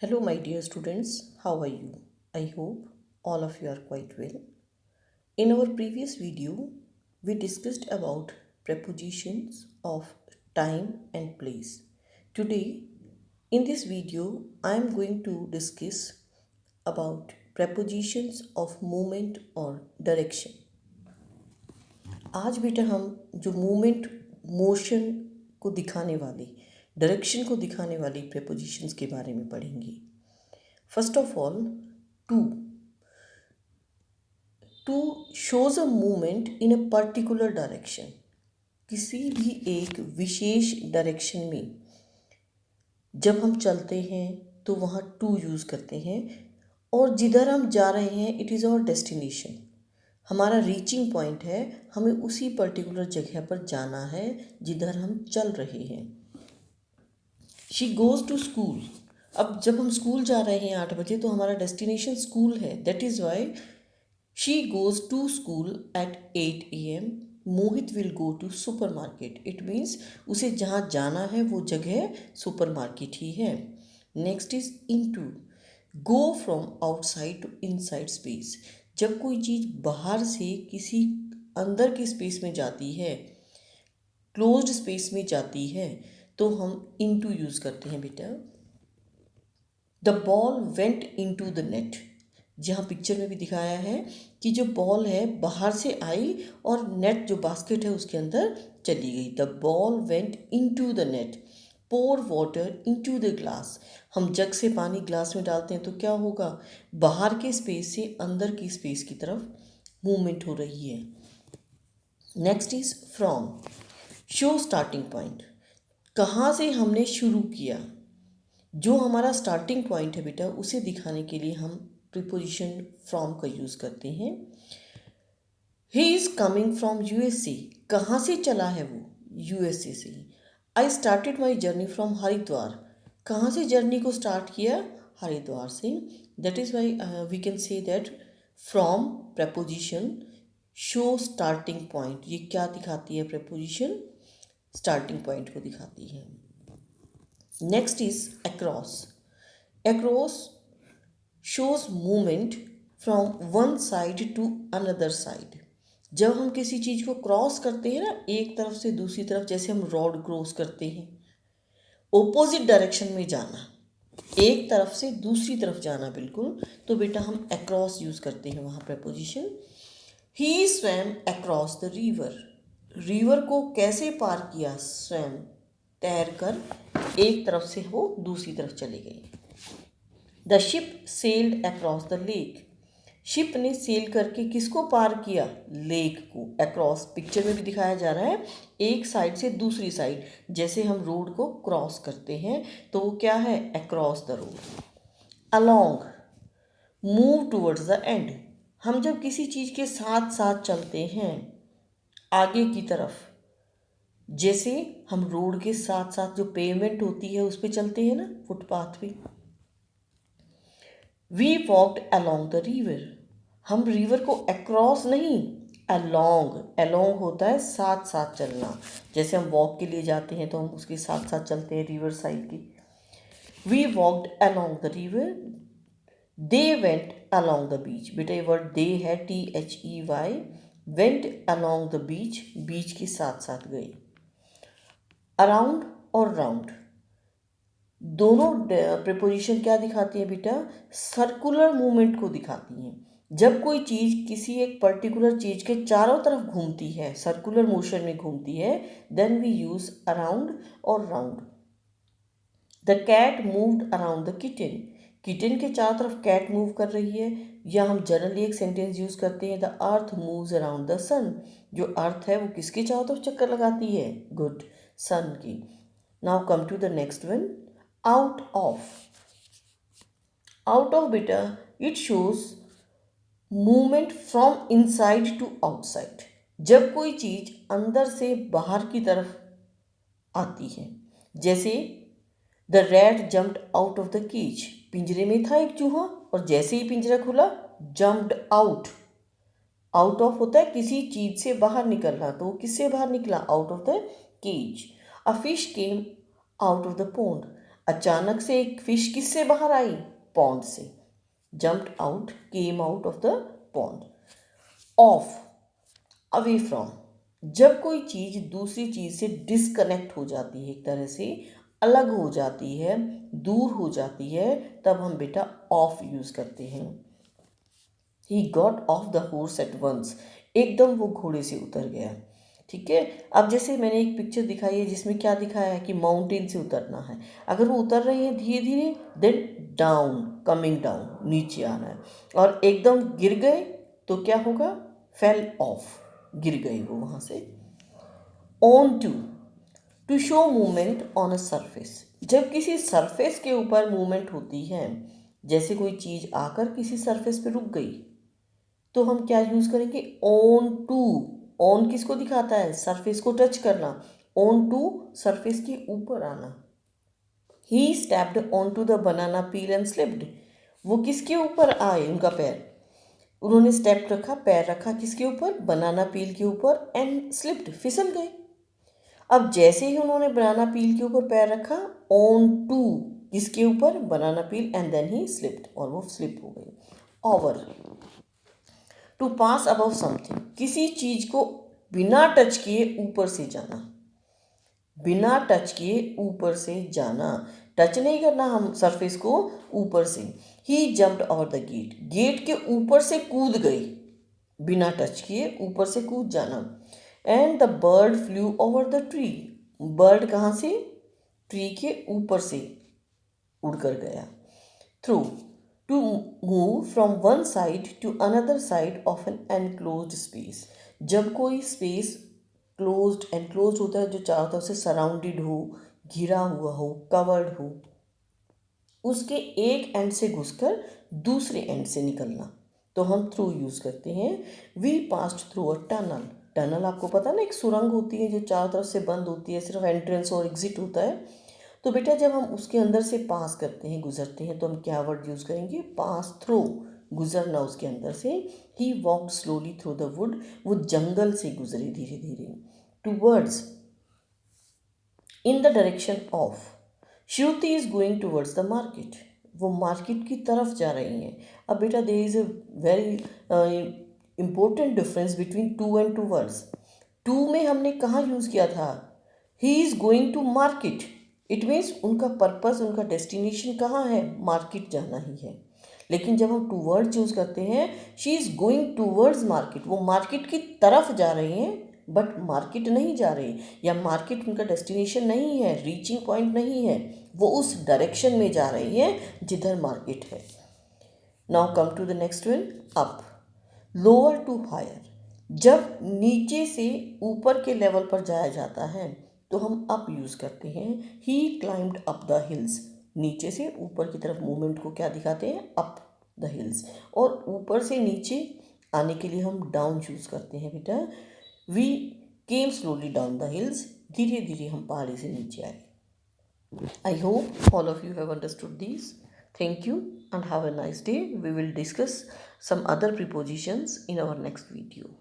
Hello, my dear students. How are you? I hope all of you are quite well. In our previous video, we discussed about prepositions of time and place. Today, in this video, I am going to discuss about prepositions of movement or direction. आज बेटा हम जो movement motion को दिखाने वाली direction को दिखाने वाली prepositions के बारे में पढ़ेंगे. First of all, to. To shows a movement in a particular direction. किसी भी एक विशेष डायरेक्शन में जब हम चलते हैं तो वहाँ टू यूज़ करते हैं और जिधर हम जा रहे हैं इट इज़ आवर डेस्टिनेशन. हमारा रीचिंग पॉइंट है, हमें उसी पर्टिकुलर जगह पर जाना है जिधर हम चल रहे हैं. She goes to school. अब जब हम स्कूल जा रहे हैं 8 बजे तो हमारा डेस्टिनेशन स्कूल है. That is why she goes to school at 8 a.m. Mohit will go to supermarket. It means उसे जहाँ जाना है वो जगह सुपर मार्केट ही है. Next is into. Go from outside to inside space. जब कोई चीज़ बाहर से किसी अंदर की स्पेस में जाती है, क्लोज्ड स्पेस में जाती है, तो हम इन टू यूज़ करते हैं बेटा. The ball went into the net. जहाँ पिक्चर में भी दिखाया है कि जो बॉल है बाहर से आई और नेट जो बास्केट है उसके अंदर चली गई. The ball went into the net. Pour water into the glass. हम जग से पानी ग्लास में डालते हैं तो क्या होगा, बाहर के स्पेस से अंदर की स्पेस की तरफ मूवमेंट हो रही है. Next is from. Show starting point. कहाँ से हमने शुरू किया, जो हमारा स्टार्टिंग पॉइंट है बेटा उसे दिखाने के लिए हम प्रीपोजिशन फ्रॉम का यूज़ करते हैं. He is coming from USA. कहाँ से चला है वो, यूएसए से. I started my journey from Haridwar. कहाँ से जर्नी को स्टार्ट किया, हरिद्वार से. That is why we can say that from preposition show starting point. ये क्या दिखाती है, प्रपोजिशन स्टार्टिंग पॉइंट को दिखाती है. Next is across. Across shows movement from one side to another side. जब हम किसी चीज़ को क्रॉस करते हैं ना, एक तरफ से दूसरी तरफ, जैसे हम रोड क्रॉस करते हैं, ओपोजिट डायरेक्शन में जाना, एक तरफ से दूसरी तरफ जाना बिल्कुल, तो बेटा हम अक्रॉस यूज़ करते हैं वहाँ preposition. He swum across the river. River को कैसे पार किया, स्वैम तैर कर एक तरफ से वो दूसरी तरफ चले गए. The ship sailed across the lake. Ship ने सेल करके किसको पार किया, लेक को. अक्रॉस पिक्चर में भी दिखाया जा रहा है, एक साइड से दूसरी साइड, जैसे हम रोड को क्रॉस करते हैं तो वो क्या है, across the road. Along. Move towards the end. हम जब किसी चीज़ के साथ साथ चलते हैं आगे की तरफ, जैसे हम रोड के साथ साथ जो पेवमेंट होती है उस पर चलते हैं ना, फुटपाथ पे. We walked along the river. हम रिवर को अक्रॉस नहीं, अलॉन्ग. अलॉन्ग होता है साथ साथ चलना, जैसे हम वॉक के लिए जाते हैं तो हम उसके साथ साथ चलते हैं रिवर साइड की. We walked along the river. They went along the beach. बेटा ये वर्ड दे है, THEY. Went along the beach, beach के साथ साथ गए. अराउंड और राउंड, दोनों प्रीपोजिशन क्या दिखाती है बेटा, सर्कुलर मूवमेंट को दिखाती हैं. जब कोई चीज़ किसी एक पर्टिकुलर चीज़ के चारों तरफ घूमती है, सर्कुलर मोशन में घूमती है, देन वी यूज़ अराउंड और round. The cat moved around the kitten. Kitten के चारों तरफ कैट मूव कर रही है. या हम जनरली एक सेंटेंस यूज़ करते हैं, the earth moves around the sun. जो अर्थ है वो किसके चारों तरफ चक्कर लगाती है, गुड, सन की. Now come to the next one, out of. Out of बेटा it shows movement from inside to outside. जब कोई चीज़ अंदर से बाहर की तरफ आती है, जैसे the rat jumped out of the cage. पिंजरे में था एक चूहा और जैसे ही पिंजरा खुला, जम्प्ड आउट. आउट ऑफ होता है किसी चीज़ से बाहर निकलना, तो वो किससे बाहर निकला, out of the cage. A fish came out of the pond. अचानक से एक फिश किससे बाहर आई? पॉन्ड से। Jumped out, came out of the pond. Off, away from, जब कोई चीज़ दूसरी चीज़ से डिस्कनेक्ट हो जाती है, एक तरह से अलग हो जाती है, दूर हो जाती है, तब हम बेटा ऑफ यूज़ करते हैं। He got off the horse at once, एकदम वो घोड़े से उतर गया। ठीक है, अब जैसे मैंने एक पिक्चर दिखाई है जिसमें क्या दिखाया है कि माउंटेन से उतरना है। अगर वो उतर रहे हैं धीरे धीरे, देन डाउन, कमिंग डाउन, नीचे आना है। और एकदम गिर गए तो क्या होगा? फेल ऑफ, गिर गए वो वहाँ से। On to show movement on a surface, जब किसी सरफेस के ऊपर मूवमेंट होती है, जैसे कोई चीज़ आकर किसी सरफेस पे रुक गई, तो हम क्या यूज़ करेंगे? On to. ऑन किसको दिखाता है? सरफेस को टच करना। ऑन टू, सरफेस के ऊपर आना। He stepped onto the banana peel and slipped, वो किसके ऊपर आए? उनका पैर, उन्होंने स्टेप रखा, पैर रखा किसके ऊपर? बनाना पील के ऊपर, एंड स्लिप्ड, फिसल गए। अब जैसे ही उन्होंने बनाना पील के ऊपर पैर रखा, ऑन टू किसके ऊपर? Banana peel, and then he slipped, और वो स्लिप हो गई। Over, to pass above something, किसी चीज को बिना टच किए ऊपर से जाना। बिना टच किए ऊपर से जाना, टच नहीं करना हम सरफेस को, ऊपर से। He jumped over the gate, gate के ऊपर से कूद गई, बिना टच किए ऊपर से कूद जाना। And the bird flew over the tree, bird कहाँ से? ट्री के ऊपर से उड़कर गया। Through, to move from one side to another side of an enclosed space, जब कोई स्पेस क्लोज्ड, एनक्लोज्ड होता है जो चारों तरफ से सराउंडेड हो, घिरा हुआ हो, कवर्ड हो, उसके एक एंड से घुसकर दूसरे एंड से निकलना, तो हम थ्रू यूज़ करते हैं। We passed through a tunnel, tunnel आपको पता ना, एक सुरंग होती है जो चारों तरफ से बंद होती है, सिर्फ एंट्रेंस और एग्जिट होता है। तो बेटा जब हम उसके अंदर से पास करते हैं, गुजरते हैं, तो हम क्या वर्ड यूज़ करेंगे? पास थ्रू, गुजरना उसके अंदर से। He walked slowly through the wood, वो जंगल से गुजरे धीरे धीरे। Towards, in the direction of, Shruti is going towards the market, वो मार्केट की तरफ जा रही हैं। अब बेटा there is a very important difference between to and towards. To में हमने कहाँ यूज़ किया था? He is going to market, it means उनका पर्पस, उनका डेस्टिनेशन कहाँ है? मार्केट जाना ही है। लेकिन जब हम टूवर्ड्स यूज़ करते हैं, she is going towards market, वो मार्केट की तरफ जा रही हैं, बट मार्केट नहीं जा रही, या मार्केट उनका डेस्टिनेशन नहीं है, रीचिंग पॉइंट नहीं है, वो उस डायरेक्शन में जा रही हैं जिधर मार्केट है। Now come to the next one, up, lower to higher, जब नीचे से ऊपर के लेवल पर जाया जाता है तो हम अप यूज़ करते हैं। ही क्लाइम्ड अप द हिल्स, नीचे से ऊपर की तरफ मूवमेंट को क्या दिखाते हैं? Up the hills. और ऊपर से नीचे आने के लिए हम डाउन यूज़ करते हैं बेटा। We came slowly down the hills, धीरे धीरे हम पहाड़ी से नीचे आए। I hope all of you have understood these. Thank you and have a nice day. We will discuss some other prepositions in our next video.